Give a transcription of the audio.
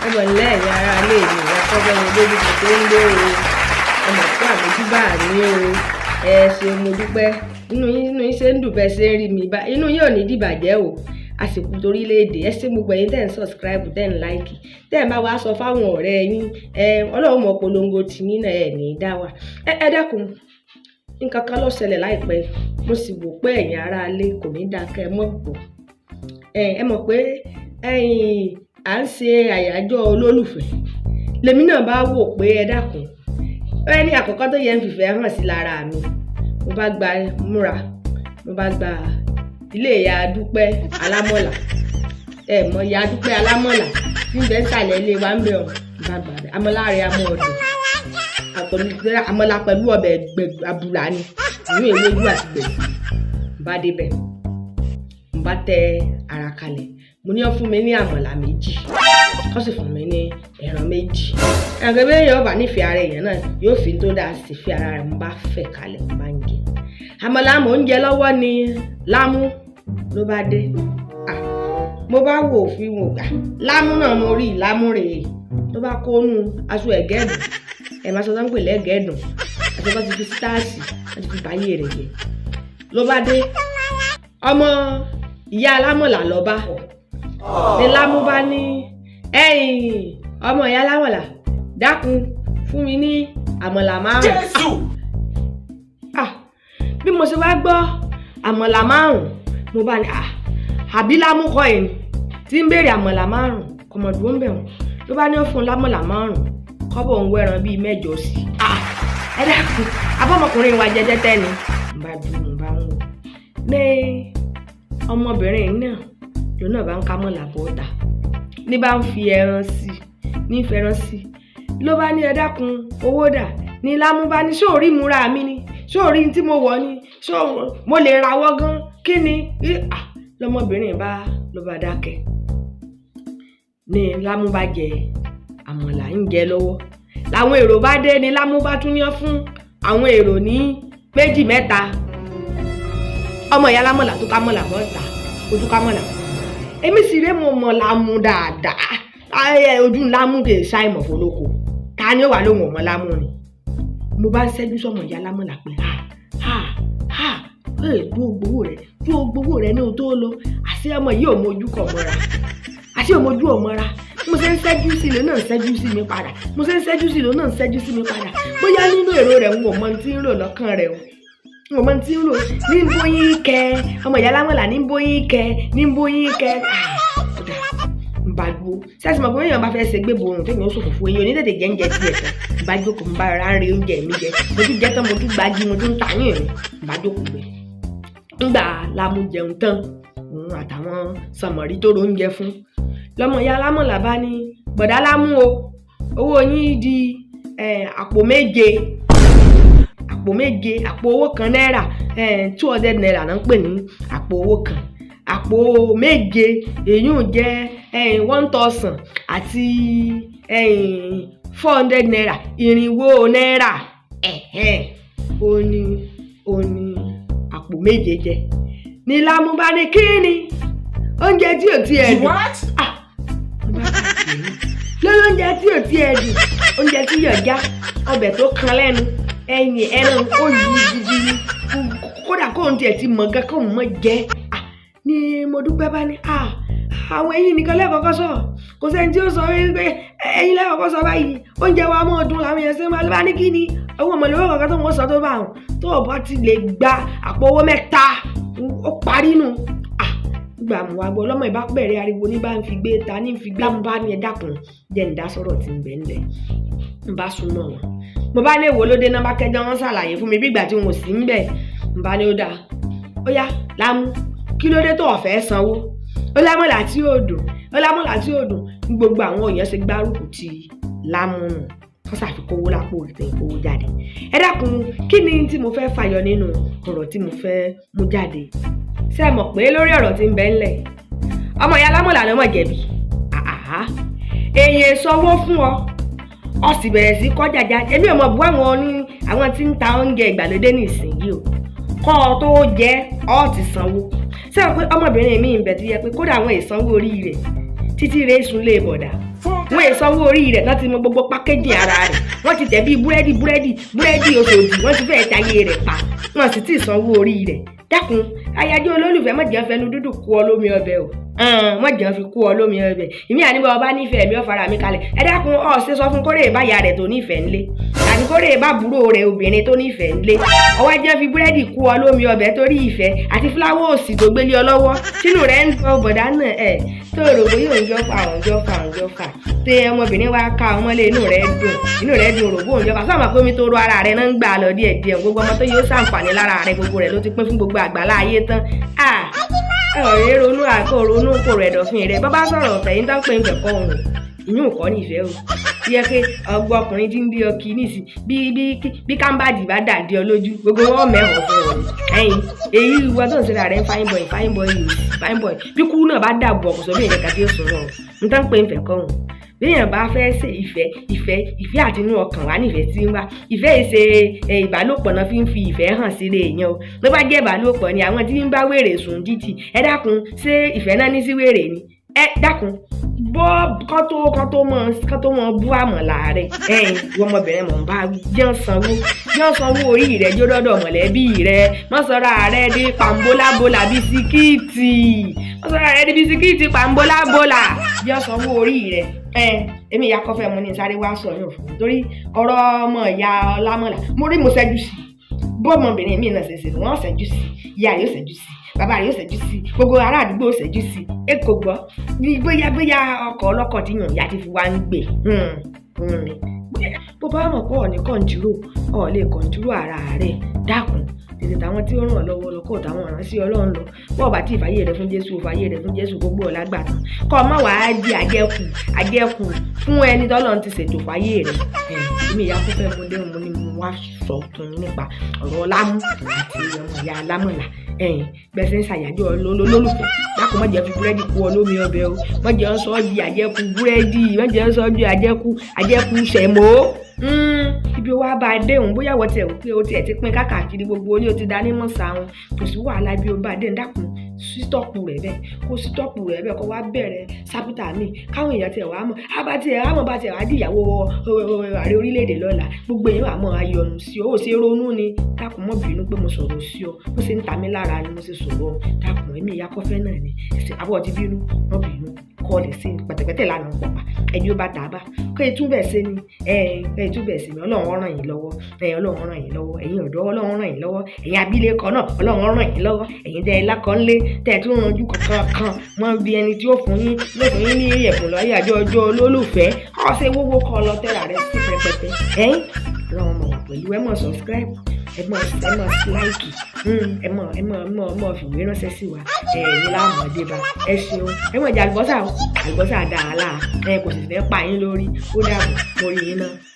Ẹ̀bọ̀ ńlẹ̀ ẹ̀yin ará ilé mi ẹ̀kọ́ bẹ́ẹ̀ ni lójú kò tó ń lé o. Ọmọ tó àmójúbà ní o. Ẹ ṣeun mo dúpẹ́. Inú yín ṣe ń dùn bẹ́ẹ̀ ṣe ń rí mi bá. Inú yín ò ní dìbàjẹ́ o. Àsìkò torílẹ̀-èdè ẹ ṣé gbogbo ẹ̀yin tẹ́ ń subscribe tẹ́ ń like tẹ́ ń bá wa sọ fáwọn ọ̀rẹ́ yín Ọlọ́run mọ̀ polongo tì yín náà ẹ̀ ní í dá wa. Ẹ dákun nǹkan kan ló ṣẹlẹ̀ láìpẹ́ mo sì wò pé ẹ̀yin ará ilé kò ní dáa kẹ́ ẹ mọ̀ gbọ́. Ẹ mọ̀ pé à ń ṣe àyájọ́ olólùfẹ́ lèmi náà bá wò pé ẹ dákun ẹni àkọ́kọ́ tó yẹ ń fìfẹ́ hàn sí lára mi mo bá gba múra mo bá gba ilé ìyá Dúpẹ́ alámọ̀là mọ ìyá Dúpẹ́ alámọ̀là tí ń bẹ sàlẹ̀ ilé wa ń bẹ ọ̀ bá gbà bẹ amọ̀láre amọ̀ ọ̀dọ̀ àmọ̀là pẹ̀lú ọbẹ̀ àbùlà ni ìwé ewédú àti gbẹ̀gbẹ̀ bá débẹ̀ mo bá tẹ ara kalẹ̀ mo ní ó fún mi ní àmọ̀là méjì ó sì fún mi ní ẹran méjì ẹ̀rọ bí èèyàn bá nífẹ̀ẹ́ ara èèyàn náà yóò fi tó dáa sí fi ara rẹ̀ mo bá fẹ̀ kalẹ̀ mo bá ń jẹ àmọ̀là mò ń jẹ lọ́wọ́ ni Lámú ló bá dé mo bá wò fi wò gbà Lámú náà mo rí Lámú rèé ló bá kó nú aṣọ ẹ̀gẹ́dùn máa sọ tó ń pè lẹ́gẹ̀ẹ́dùn àti bá ti fi sítáàsì láti fi báyé rẹ̀ jẹ ló bá dé ọmọ ìyá alámọ̀là lọ bá ní Lámú bá ní ọmọ ìyá alámọ̀là dákun fún mi ní àmọ̀là márùn-ún bí mo ṣe wá gbọ́ àmọ̀là márùn-ún mo bá ní àbí Lámú kọ́ ẹ̀ tí ń béèrè àmọ̀là márùn-ún kọ̀mọ̀dún ń bẹ̀ wọ́n ló bá ní ó fún lámọ̀là márùn-ún kọ́bọ̀ ń wẹ́ran bíi mẹ́jọ sí ẹ dákun abọ́mọkùnrin wa jẹjẹ tẹ́ni bá dùn bá ń wò ní ọmọbìnrin náà lòun náà bá ń ká mọ̀là bọ́ta ní bá ń fi ẹran sí ní fẹ́ràn sí ló bá ní ẹ dákun owó dà ní Lámú bá ní sóòrí múra mi ni sóòrí tí mo wọ̀ ni mo lè rawọ́ gan kí ni lọmọbìnrin ló bá dákẹ́ ní Lámú bá jẹ àmọ̀là ń jẹ lọ́wọ́ làwọn èrò bá dé ní Lámú bá tún yán fún àwọn èrò ní méjì mẹ́ta ọmọ ìyá lámọ̀là tó ká mọ̀là bọ́ta ojú ká mọ̀là èmi sì ré mo mọ̀ Lámú dáadáa ojú Lámú kì í ṣàìmọ̀ fọlọ́kọ ta ni ó wà lóhùn ọmọ Lámú ni mo bá ń ṣẹ́jú sọmọ ìyá lámọ̀là pé dúró gbowó rẹ̀ ní o tó lọ àṣé ọmọ yìí ò mojú kọ̀ mọ́ra àṣé ò mojú ọ̀ mọ́ra mo ṣe ń ṣẹ́jú sí ló náà ń ṣẹ́jú sí mi padà mo ṣe ń ṣẹ́jú sí ló náà ń ṣẹ́jú sí mi padà bóyá nínú èrò rẹ̀ ń wò mọ tí ń rò lọ́kàn rẹ̀ ń wò mọ tí ń rò ní ń bóyín kẹ ọmọ ìyá lámọ̀là ní ń bóyín kẹ ọ̀dà ń bá dúró sẹ́sì mọ̀ bóyá èèyàn bá fẹ́ ṣe gbé borun tó yàn ó ṣòfò fún eyín onítètè jẹ́ ń jẹ tiẹ̀ tán ń bá jókòó ń bá ara ń rí oúnjẹ mi jẹ mo tún jẹ́ tán mo tún gbági mo tún tàyìn rẹ̀ ń bá jókòó gbẹ ńgbà Lámú jẹun tán òun àtàwọn sàmọ̀rí tó ro oúnjẹ fún lọmọ ìyá lámọ̀là bá ní bọ̀dá Lámú o owó yín di àpò méje àpò owó kan náírà 200 naira náà ń pè ní àpò owó kan àpò méje èyí ò jẹ́ 1000 àti 400 naira irinwó náírà ó ní àpò méje jẹ ní Lámú bá ní kí ni oúnjẹ tí ò ti ẹ̀ dùn lóúnjẹ tí ò ti ẹ̀ dùn oúnjẹ tí yọ̀ já ọbẹ̀ tó kan lẹ́nu ẹ̀yìn ẹran ó yí gidi kódà kóun tiẹ̀ ti mọ̀ gan kóun mọ̀ jẹ́ ni mo dúpẹ́ bá ní àwọn ẹ̀yin nìkan lẹ́kọ̀ọ́kọ́ sọ kò sẹ́ni tí ó sọ wípé ẹ̀yin lẹ́kọ̀ọ́kọ́ sọ báyìí oúnjẹ wa mọ́ ọdún làwọn èèyàn ṣe máa lọ́ba ní kí ni owó ọmọlẹ́wọ́ kankan tó wọ́n sọ tó bá wọn tó o bá ti lè gba àpò owó mẹ́ta ó parí nù gbà mú wa gbọ́ lọ́mọ ìbá bẹ̀rẹ̀ ariwo ní bá ń fi gbé ta ní fi gbé ń bá ní ẹ dákun jẹ́ ń dá sọ̀rọ̀ tí ń bẹ̀ ń lẹ̀ ń bá súnmọ́ wọn mo bá ní èwo lóde náà bá kẹjọ wọn ṣàlàyé fún mi bí ìgbà tí wọn ò sí ń bẹ̀ ń bá ní ó dáa ó yá Lámú kí ló dé tó ọ̀fẹ́ sanwó ó lámọ̀là tí ò dùn ní gbogbo àwọn èèyàn ṣe gbárùkù ti Lámú nù wọ́n ṣàfikún owó lápò ìtẹ̀yìn owó jáde ẹ dákun kí ni tí mo fẹ́ fàyọ nínú ọ̀rọ̀ tí mo fẹ́ mú jáde ṣé ẹ mọ̀ pé lórí ọ̀rọ̀ tí ń bẹ ńlẹ̀ ọmọ ìyá lámọ̀là ló mọ̀ jẹ̀bi èèyàn sanwó fún ọ sì bẹ̀rẹ̀ sí kọjá jáde èmi ò mọ̀ bú àwọn tí ń ta oúnjẹ ìgbàlódé nísìnyí o kọ́ ọ tó jẹ́ ọ ti sanwó ṣé o pé ọmọbìnrin mi ń bẹ tó yẹ pé kódà àwọn ìsanwó orí rẹ̀ títí rẹ̀ sùn lè bọ̀dà wọ́n è sanwó orí rẹ̀ láti mọ gbogbo pákéjì ara rẹ̀ wọ́n ti tẹ̀ bí búrẹ́dì Òṣòdì wọ́n ti fẹ́ẹ̀ tayé rẹ̀ pa wọ́n sì ti sanwó orí rẹ̀ dákun ayájọ́ olólùfẹ́ má jẹ́ fẹnu dúdú kú ọ lómi ọbẹ̀ o má jẹ́ fi kú ọ lómi ọbẹ̀ ìmí àníbọ̀ ọba nífẹ̀ẹ́ mi ọ̀fara mi kalẹ̀ ẹ dákun ṣe sọ fún kórè báyà rẹ̀ tó nífẹ̀ẹ́ ńlé tàbí kórè bá búrò rẹ̀ obìnrin tó nífẹ̀ẹ́ ńlé ọwọ́ jẹ́ fi búrẹ́dì kú ọ lómi ọbẹ̀ torí ìfẹ́ àti fúláwọ́ọ̀sì tó gbélé ọ lọ́wọ́ sínú rẹ̀ ń gbọ́ bọ̀dá náà tó rò bó yóò ń jọ́ fà tẹ ọmọbìnrin wa ká ọmọlé inú rẹ̀ dùn rò bó ń jọ́ fà sọ́ọ̀mà pé omi tó ro ara rẹ̀ náà ń gbà lọ díẹ̀díẹ̀ gbogbo ọmọ tó yóò ṣàǹfààní lára rẹ̀ gbogbo rẹ̀ ló ti pín fún gbogbo àgbàlá ayé tán ọ̀rẹ́ ronú kò rẹ̀ dọ̀fin rẹ̀ bọ́ bá sọ̀rọ̀ ọ̀tẹ̀ yín tán pé ń fẹ̀kọ́ òun ìyún kọ́ nífẹ̀ẹ́ o yẹ pé ọgbọ ọkùnrin tí ń bí ọkì nísì bí kámbàdì bá dàdí ọ lójú gbogbo wọn mẹ́wọ̀ọ́ fún ọ ẹ̀yìn èyí ìwọ tó ń ṣe rẹ̀ fine boy bí kú náà bá dàbọ̀ ọkọ̀ sọ́bí ìrẹ́ka tí ó sùn wọn ń tán pé ń fẹ̀kọ́ òun béèyàn bá fẹ́ ṣe ìfẹ́ àti inú ọkàn wá nífẹ̀ẹ́ tí ń wá ìfẹ́ ìṣe ìbálòpọ̀ náà fi ń fi ìfẹ́ hàn sílé èèyàn o ló bá jẹ́ ìbálòpọ̀ ni àwọn tí ń bá wèrè sùn títì ẹ dákun ṣé ìfẹ́ náà ní sí wèrè ni ẹ dákun bọ́ kán tó mọ bú àmọ̀là rẹ̀ ìwọ ọmọbìnrin mọ̀ ń bá jẹ́ sanwó orí rẹ̀ jó dọ́dọ̀ mọ̀lẹ́bí rẹ̀ mọ́sọ̀rọ̀ rẹ̀ dé pàmbólábólà bisikíìtì pàmbólábólà jẹ́ sanwó orí rẹ̀ èmi ìyá kọfẹ mo ní sáré wá sọ yóò fún mi torí ọ̀rọ̀ ọmọ ìyá ọlámọlà mo ṣẹ́jú sí bọ́ọ̀mọbìnrin mi náà ṣẹ̀ṣẹ̀ wọ́n ṣẹ́jú sí ìyá rẹ̀ ó ṣẹ́jú sí bàbá rẹ̀ ó ṣẹ́jú sí gbogbo ará àdúgbò ó ṣẹ́jú sí èkó gbọ́ bóyá ọkọ̀ ọlọ́kọ̀ tí yàn ìyá ti fi wá ń gbé bó bá mọ̀ pọ̀ ní kọ̀ǹtúrò ọ̀ lè kọ̀ǹtúrò ara rẹ̀ dákun tètè táwọn tí ó ràn lọ́wọ́ lọ kó táwọn ọ̀ràn sí ọlọ́run lọ bọ́ọ̀ bá tí ìfàyè rẹ̀ fún jésù gbogbo ọ̀la gbà tán kọ́ ọ má wàá di àjẹkù fún ẹni tọ́lọ́run ti ṣètò fàyè rẹ̀ èmi ìyá kó fẹ́ mo dé mo ní mo wá sọ tún nípa ọ̀rọ̀ lámú àti ọmọ ìyá lámọ̀là gbẹ̀sẹ̀ ń ṣàyájọ́ olólùfẹ́ dákun má jẹ́ fi búrẹ́dì kú ọ lómi ọbẹ̀ o má jẹ́ sọ di àjẹkù búrẹ́dì má jẹ́ sọ di àjẹkù sẹ̀mó ibi wa bá dé òun bóyá wọ́n tiẹ̀ pé o tiẹ̀ ti pín káàkiri gbogbo ní o ti dání mọ́sà wọn kò sí wàhálà bí o bá dé dákun sítọ́pù rẹ̀ bẹ́ẹ̀ kó wá bẹ̀rẹ̀ sápítà mi káwọn èèyàn tiẹ̀ wá mọ̀ bá tiẹ̀ wá di ìyàwó ààrẹ orílẹ̀-èdè lọ́la gbogbo èèyàn wà mọ́ ayọ̀nù sí ọ ó ṣe ronú ni dákun mọ́ bínú pé mo sọ̀rọ̀ sí ọ bó ṣe ń ta mí lára ni mo ṣe sọ̀rọ̀ dákun èmi ìyá kọfẹ́ náà ni ẹ̀sìn àbọ̀ ti bínú mọ́ bínú kọ́ lè ṣe pẹ̀tẹ̀pẹ̀tẹ̀ lánàá pọ̀pà ẹni ó bá tà bá kó ètúbẹ̀ ṣe ni ètúbẹ̀ ṣe ni ọlọ́run ràn yín lọ́wọ́ ẹ̀yin ọ̀dọ́ ọlọ́run ràn yín lọ́wọ́ ẹ̀yin abilékọ náà ọlọ́run ràn yín lọ́wọ́ ẹ̀yin tẹ́ ẹ lákọ́ńlé tẹ́ ẹ tún ranjú kankan wọ́n bí ẹni tí ó fún yín ní ẹ̀bùn lọ́yà ọjọ́ olólùfẹ́ ọ̀sẹ̀ wọ́wọ́ kọ́ lọ tẹ́ra rẹ sí pẹpẹtẹ ọlọ́run mọ̀ wà pẹ̀lú ẹ mọ̀ subscribe ẹ mọ̀ like fìwé ránṣẹ́ sí wa ní láàmú ọdẹ bá ẹ ṣeun ẹ mọ̀ jẹ àlùbọ́sà dáadáa kò sì fẹ́ pa yín lórí ó dàbọ̀ mo rí yín náà.